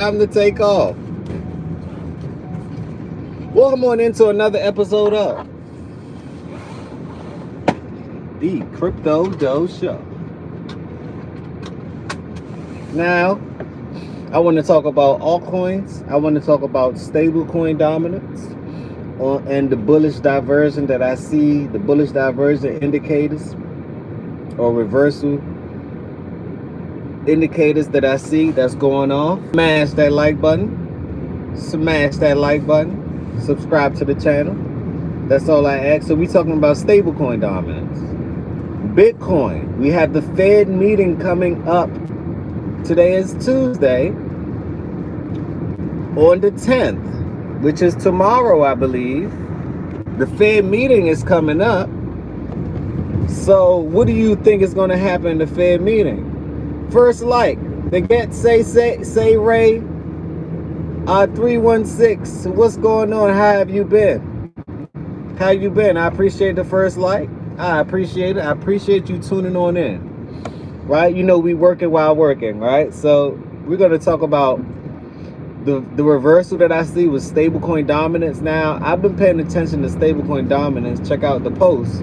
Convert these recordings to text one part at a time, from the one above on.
Time to take off. Welcome on into another episode of the Crypto Doe Show. Now, I want to talk about altcoins. I want to talk about stablecoin dominance and the bullish diversion that I see, the bullish diversion indicators or reversal indicators that I see that's going off. Smash that like button. Smash that like button. Subscribe to the channel. That's all I ask. So we talking about stablecoin dominance. Bitcoin. We have the Fed meeting coming up. Today is Tuesday on the 10th, which is tomorrow, I believe. The Fed meeting is coming up. So what do you think is going to happen in the Fed meeting? First like, they get say Ray 316. What's going on? How have you been? How you been? I appreciate the first like. I appreciate it. I appreciate you tuning on in. Right? You know we working while working, right? So we're gonna talk about the reversal that I see with stablecoin dominance. Now, I've been paying attention to stablecoin dominance. Check out the post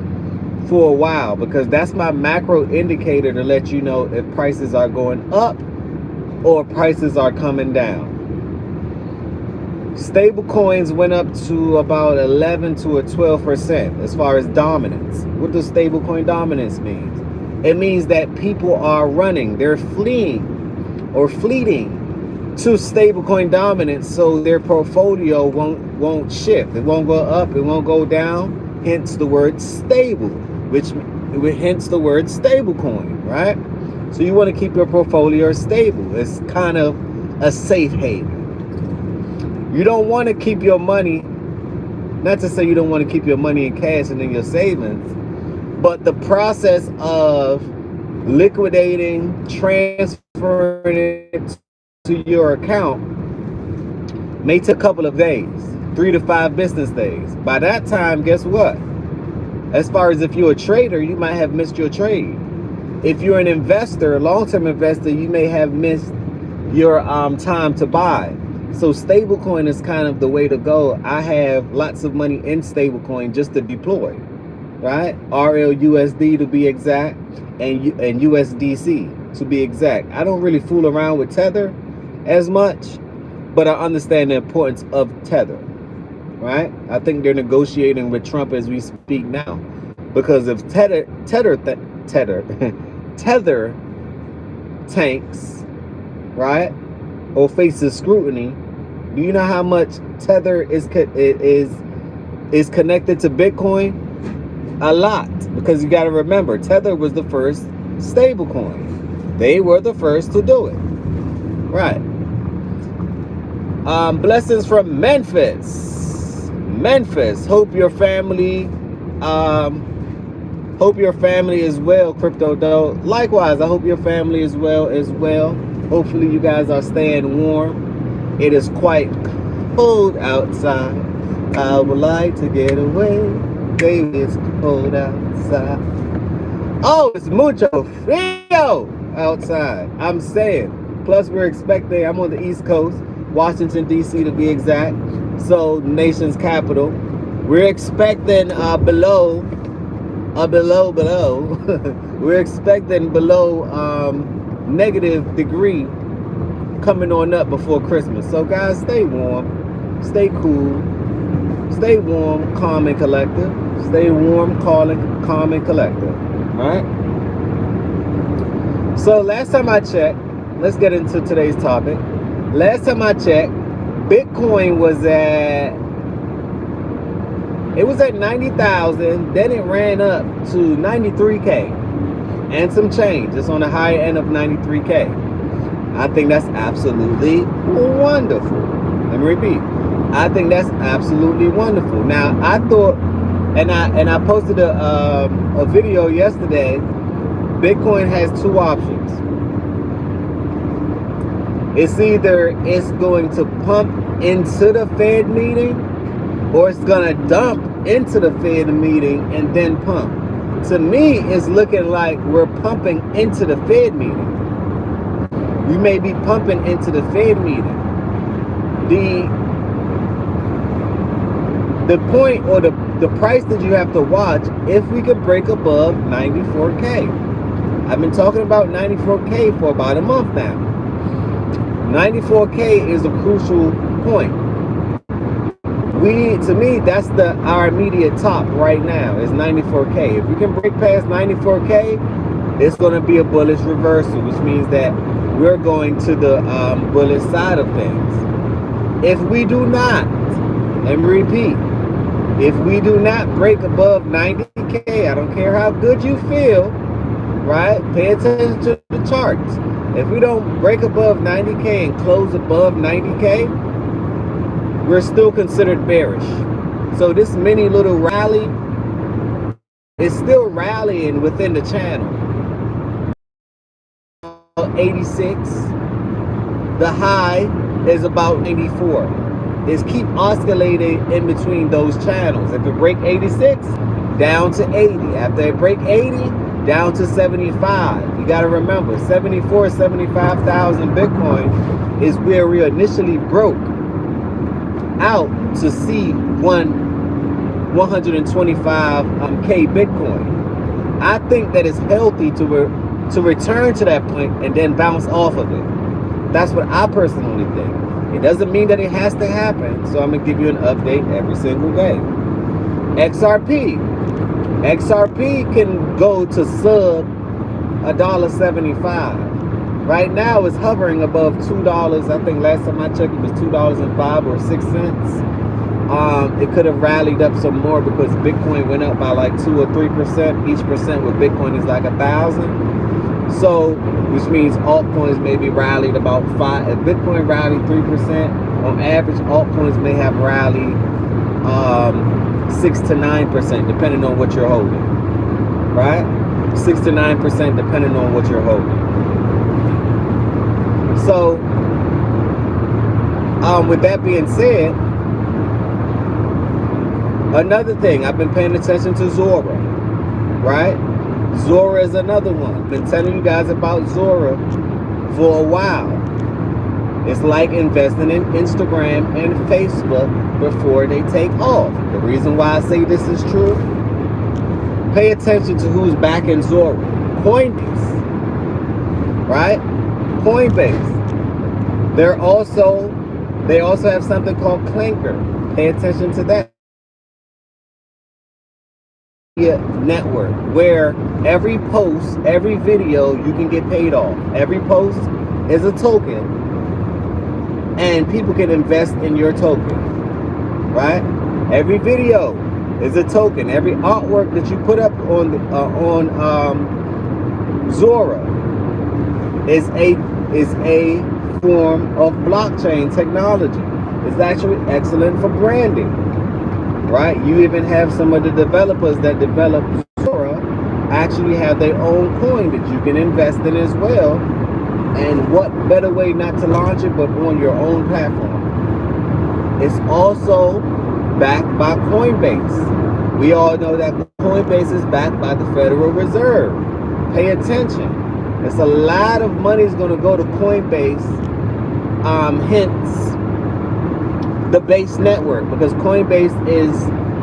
for a while, because that's my macro indicator to let you know if prices are going up or prices are coming down. Stable coins went up to about 11 to 12% as far as dominance. What does stablecoin dominance mean? It means that people are running, they're fleeing to stablecoin dominance, so their portfolio won't shift. It won't go up, it won't go down. Hence the word stable, which hence the word stablecoin, right? So you want to keep your portfolio stable. It's kind of a safe haven. You don't want to keep your money, not to say you don't want to keep your money in cash and in your savings, but the process of liquidating, transferring it to your account may take a couple of days, 3 to 5 business days. By that time, guess what? As far as if you're a trader, you might have missed your trade. If you're an investor, a long-term investor, you may have missed your time to buy. So stablecoin is kind of the way to go. I have lots of money in stablecoin just to deploy, right? RLUSD to be exact, and USDC to be exact. I don't really fool around with Tether as much, but I understand the importance of Tether. Right? I think they're negotiating with Trump as we speak now, because if Tether tanks, right, or faces scrutiny, do you know how much Tether is connected to Bitcoin? A lot, because you got to remember, Tether was the first stablecoin. They were the first to do it, right? Blessings from Memphis. Hope your family is well, Crypto Doe. Likewise, I hope your family is well as well. Hopefully you guys are staying warm. It is quite cold outside. I would like to get away. Baby, it's cold outside. Oh, it's mucho frio outside. I'm saying. Plus we're expecting, I'm on the East Coast, Washington, D.C. to be exact. So nation's capital, we're expecting below we're expecting below negative degree coming on up before Christmas. So guys, stay warm, stay cool, stay warm, calm and collective. Stay warm, calm and collective. All right. So last time I checked, let's get into today's topic. Last time I checked, Bitcoin was at 90,000, then it ran up to 93K and some change. It's on the high end of 93K. I think that's absolutely wonderful. Let me repeat. I think that's absolutely wonderful. Now, I thought, and I posted a video yesterday. Bitcoin has two options. It's either it's going to pump into the Fed meeting, or it's going to dump into the Fed meeting and then pump. To me, it's looking like we're pumping into the Fed meeting. We may be pumping into the Fed meeting. the point or the price that you have to watch if we could break above 94K. I've been talking about 94K for about a month now. 94K is a crucial point. To me, that's our immediate top right now is 94K. If we can break past 94K, it's going to be a bullish reversal, which means that we're going to the bullish side of things. If we do not, and repeat, if we do not break above 90K, I don't care how good you feel, right? Pay attention to the charts. If we don't break above 90K and close above 90K, we're still considered bearish. So this mini little rally is still rallying within the channel. 86. The high is about 84. It's keep oscillating in between those channels. If it break 86, down to 80. After it break 80, down to 75. You got to remember, 74, 75,000 Bitcoin is where we initially broke out to see 125K Bitcoin. I think that it's healthy to return to that point and then bounce off of it. That's what I personally think. It doesn't mean that it has to happen, so I'm gonna give you an update every single day. XRP can go to sub $1.75. Right now it's hovering above $2. I think last time I checked it was $2.05 or 6 cents. It could have rallied up some more because Bitcoin went up by like 2 or 3%. Each percent with Bitcoin is like 1,000. So, which means altcoins maybe rallied about 5. If Bitcoin rallied 3%, on average, altcoins may have rallied 6 to 9%, depending on what you're holding. Right? 6 to 9%, depending on what you're holding. So, with that being said, another thing, I've been paying attention to Zora, right? Zora is another one. Been telling you guys about Zora for a while. It's like investing in Instagram and Facebook before they take off. The reason why I say this is true, pay attention to who's backing Zora. Coinbase, right? Coinbase. They also have something called Clanker. Pay attention to that. Network where every post, every video, you can get paid off. Every post is a token, and people can invest in your token, right? Every video is a token. Every artwork that you put up on Zora is a form of blockchain technology. It's actually excellent for branding. Right? You even have some of the developers that develop Zora actually have their own coin that you can invest in as well. And what better way not to launch it but on your own platform? It's also backed by Coinbase. We all know that Coinbase is backed by the Federal Reserve. Pay attention. It's a lot of money is going to go to Coinbase, hence the base network, because Coinbase is,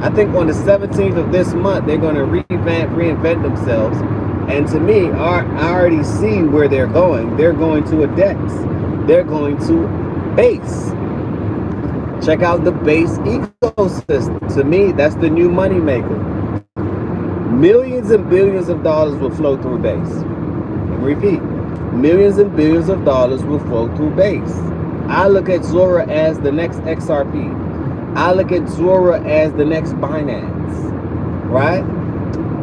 I think on the 17th of this month, they're going to reinvent themselves. And to me, I already see where they're going. They're going to a DEX. They're going to base. Check out the base ecosystem. To me, that's the new money maker. Millions and billions of dollars will flow through base. And repeat, millions and billions of dollars will flow through base. I look at Zora as the next XRP. I look at Zora as the next Binance, right?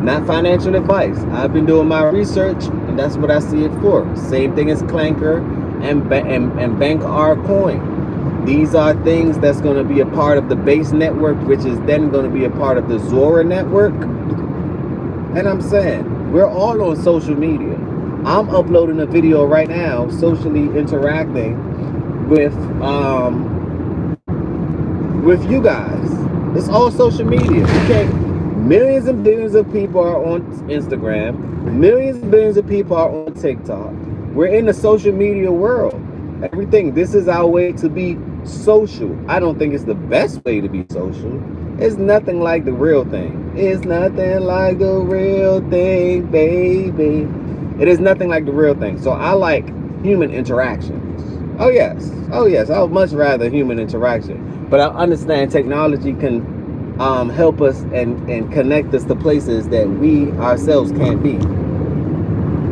Not financial advice. I've been doing my research, and that's what I see it for. Same thing as Clanker and Bank R Coin. These are things that's going to be a part of the base network, which is then going to be a part of the Zora network. And I'm saying, we're all on social media. I'm uploading a video right now, socially interacting with you guys. It's all social media. Okay, millions and billions of people are on Instagram. Millions and billions of people are on TikTok. We're in the social media world. Everything. This is our way to be social. I don't think it's the best way to be social. It's nothing like the real thing. It's nothing like the real thing, baby. It is nothing like the real thing. So I like human interactions. Oh yes. Oh yes. I would much rather human interaction. But I understand technology can help us and connect us to places that we ourselves can't be.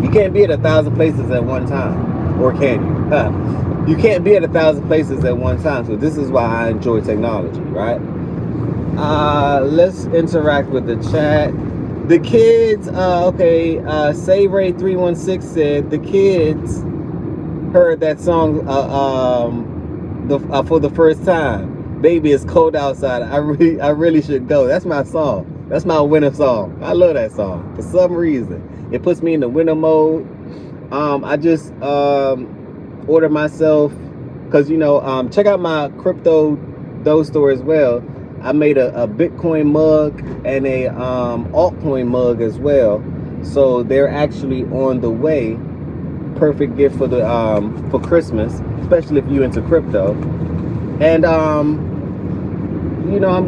You can't be at 1,000 places at one time. Or can you? You can't be at 1,000 places at one time. So this is why I enjoy technology, right? Let's interact with the chat. The kids, Say Ray 316 said the kids heard that song for the first time. Baby, it's cold outside. I really should go. That's my song. That's my winter song. I love that song for some reason. It puts me in the winter mode. I just ordered myself, because check out my crypto dough store as well. I made a Bitcoin mug and a altcoin mug as well. So they're actually on the way. Perfect gift for the for Christmas, especially if you're into crypto. And I'm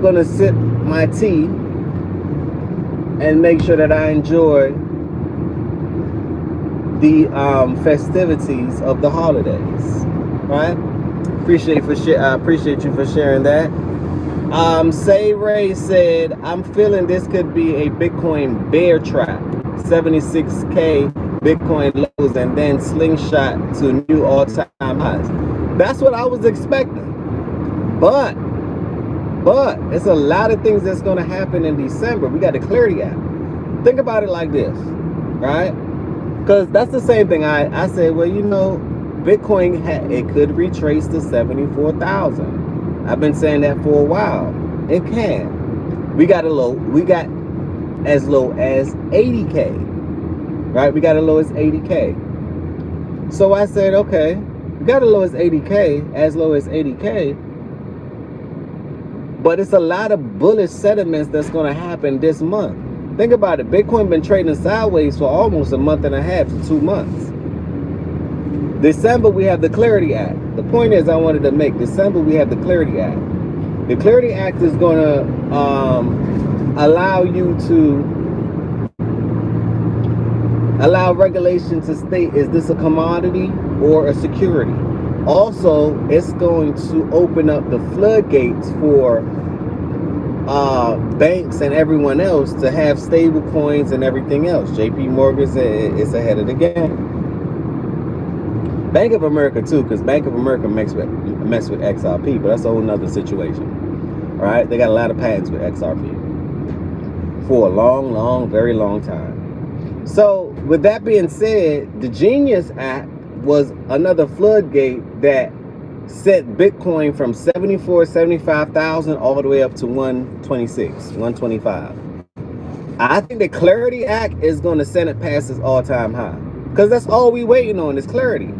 gonna sip my tea and make sure that I enjoy the festivities of the holidays, right? Appreciate you for sharing that. Say Ray said, I'm feeling this could be a Bitcoin bear trap. 76K Bitcoin lows and then slingshot to new all-time highs. That's what I was expecting. But it's a lot of things that's going to happen in December. We got the Clarity app. Think about it like this, right? Because that's the same thing. I said, well, Bitcoin, it could retrace to 74,000. I've been saying that for a while. It can. We got as low as 80K. Right? We got as low as 80K. So I said, okay, we got as low as 80K. But it's a lot of bullish sentiments that's going to happen this month. Think about it. Bitcoin been trading sideways for almost a month and a half to 2 months. December, we have the Clarity Act. The point is I wanted to make, December, we have the Clarity Act. The Clarity Act is going to allow you to allow regulation to state, is this a commodity or a security? Also, it's going to open up the floodgates for banks and everyone else to have stable coins and everything else. JP Morgan is ahead of the game. Bank of America too, because Bank of America mess with XRP, but that's a whole nother situation. All right, they got a lot of patents with XRP for a long, very long time. So with that being said, the Genius Act was another floodgate that sent Bitcoin from 75,000 all the way up to 126, 125. I think the Clarity Act is going to send it past its all-time high, because that's all we waiting on is clarity.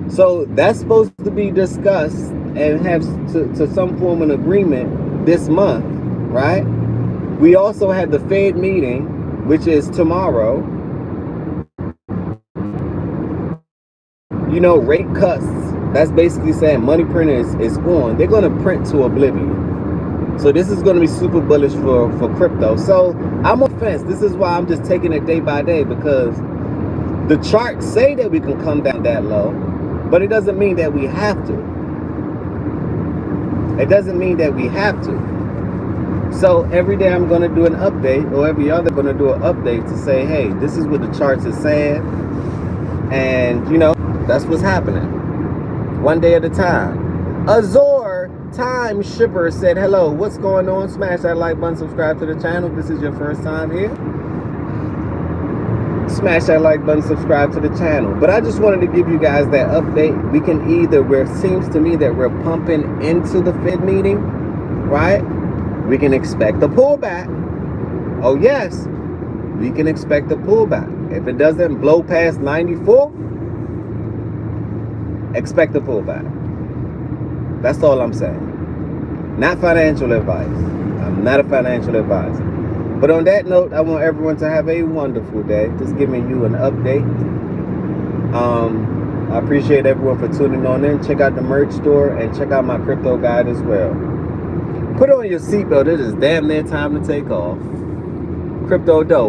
So that's supposed to be discussed and have to some form of agreement this month, right? We also have the Fed meeting, which is tomorrow. Rate cuts, that's basically saying money printing is on. They're going to print to oblivion. So this is going to be super bullish for crypto. So I'm on the fence. This is why I'm just taking it day by day, because the charts say that we can come down that low, but it doesn't mean that we have to. It doesn't mean that we have to. So every day I'm going to do an update, or every other going to do an update to say, hey, this is what the charts are saying. And, that's what's happening. One day at a time. Azor Time Shipper said, hello, what's going on? Smash that like button, subscribe to the channel if this is your first time here. Smash that like button, subscribe to the channel. But I just wanted to give you guys that update. We can it seems to me that we're pumping into the Fed meeting, right? We can expect a pullback. Oh yes, we can expect a pullback. If it doesn't blow past 94, expect a pullback. That's all I'm saying. Not financial advice. I'm not a financial advisor. But on that note, I want everyone to have a wonderful day. Just giving you an update. I appreciate everyone for tuning on in. Check out the merch store and check out my crypto guide as well. Put on your seatbelt. It is damn near time to take off. Crypto Dough.